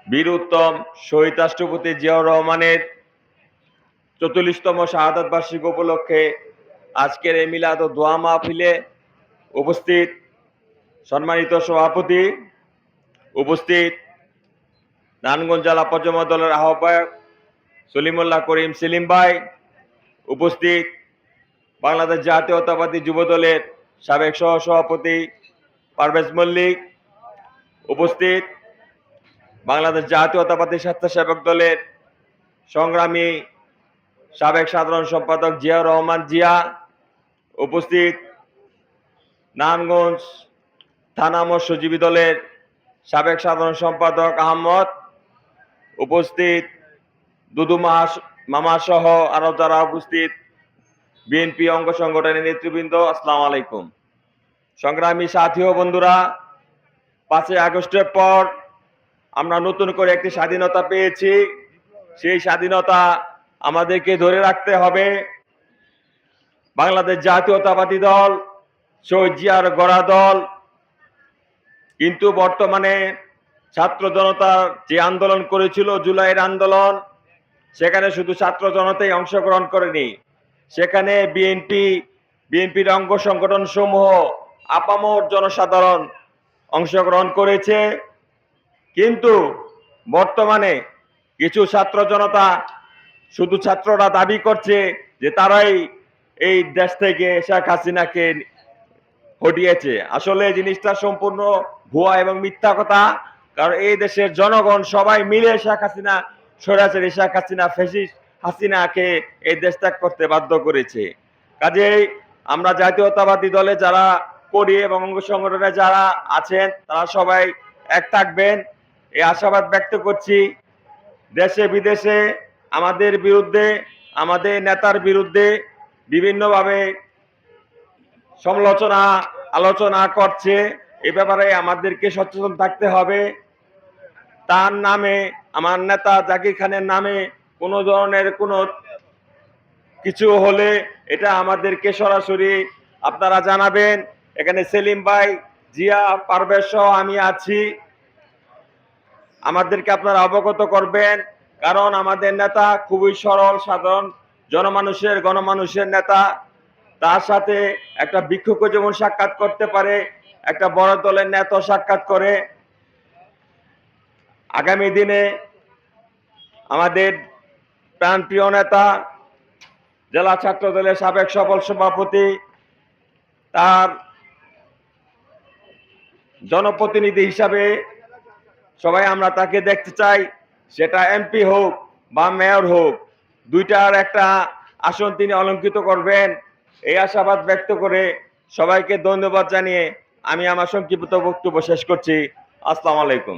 বীর উত্তম শহীদ রাষ্ট্রপতি জিয়াউর রহমানের ৪৪তম শাহাদাত বার্ষিকী উপলক্ষে আজকের এই মিলাদ ও দোয়া মাহফিলে উপস্থিত সম্মানিত সভাপতি, উপস্থিত নারায়ণগঞ্জ জেলা পর্যটন দলের আহ্বায়ক সলিমুল্লাহ করিম সেলিম ভাই, উপস্থিত বাংলাদেশ জাতীয়তাবাদী যুব দলের সাবেক সহসভাপতি পারভেজ মল্লিক, উপস্থিত বাংলাদেশ জাতীয়তাবাদী স্বেচ্ছাসেবক দলের সংগ্রামী সাবেক সাধারণ সম্পাদক জিয়াউর রহমান জিয়া, উপস্থিত নারায়ণগঞ্জ থানা মৎস্যজীবী দলের সাবেক সাধারণ সম্পাদক আহমদ, উপস্থিত দুদু মামা সহ আরো যারা উপস্থিত বিএনপি অঙ্গ সংগঠনের নেতৃবৃন্দ, আসসালামু আলাইকুম। সংগ্রামী সাথী ও বন্ধুরা, 5ই আগস্টের পর আমরা নতুন করে একটি স্বাধীনতা পেয়েছি। সেই স্বাধীনতা আমাদেরকে ধরে রাখতে হবে। বাংলাদেশ জাতীয়তাবাদী দল শহীদ জিয়ার গড়া দল, কিন্তু বর্তমানে ছাত্র জনতা যে আন্দোলন করেছিল জুলাইয়ের আন্দোলন, সেখানে শুধু ছাত্র জনতাই অংশগ্রহণ করেনি, সেখানে বিএনপির অঙ্গ সংগঠন সমূহ আপামর জনসাধারণ অংশগ্রহণ করেছে। কিন্তু বর্তমানে কিছু ছাত্র জনতা, শুধু ছাত্ররা দাবি করছে যে তারাই এই দেশ থেকে শেখ হাসিনাকে হটিয়েছে। আসলে জিনিসটা সম্পূর্ণ ভুয়া এবং মিথ্যা কথা। কারণ এই দেশের জনগণ সবাই মিলে স্বৈরাচারী শেখ হাসিনা ফ্যাসিস্ট হাসিনাকে এই দেশ ত্যাগ করতে বাধ্য করেছে। কাজেই আমরা জাতীয়তাবাদী দলে যারা করি এবং অঙ্গ সংগঠনে যারা আছেন তারা সবাই এক থাকবেন, এই আশাবাদ ব্যক্ত করছি। দেশে বিদেশে আমাদের বিরুদ্ধে, আমাদের নেতার বিরুদ্ধে বিভিন্নভাবে সমালোচনা আলোচনা করছে, এ ব্যাপারে আমাদেরকে সচেতন থাকতে হবে। তার নামে, আমার নেতা জাকির খানের নামে কোনো ধরনের কোনো কিছু হলে এটা আমাদেরকে সরাসরি আপনারা জানাবেন। এখানে সেলিম ভাই, জিয়া, পারভেজ সহ আমি আছি, আমাদেরকে আপনারা অবগত করবেন। কারণ আমাদের নেতা খুবই সরল সাধারণ গণমানুষের নেতা। তার সাথে একটা ভিক্ষুকও যেমন সাক্ষাৎ করতে পারে, একটা বড় দলের নেতা সাক্ষাৎ করে। আগামী দিনে আমাদের প্রাণপ্রিয় নেতা, জেলা ছাত্র দলের সাবেক সফল সভাপতি, তার জনপ্রতিনিধি হিসাবে সবাই আমরা তাকে দেখতে চাই। সেটা এমপি হোক বা মেয়র হোক, দুইটার একটা আসন তিনি অলঙ্কৃত করবেন, এই আশাবাদ ব্যক্ত করে সবাইকে ধন্যবাদ জানিয়ে আমি আমার সংক্ষিপ্ত বক্তব্য শেষ করছি। আসসালামু আলাইকুম।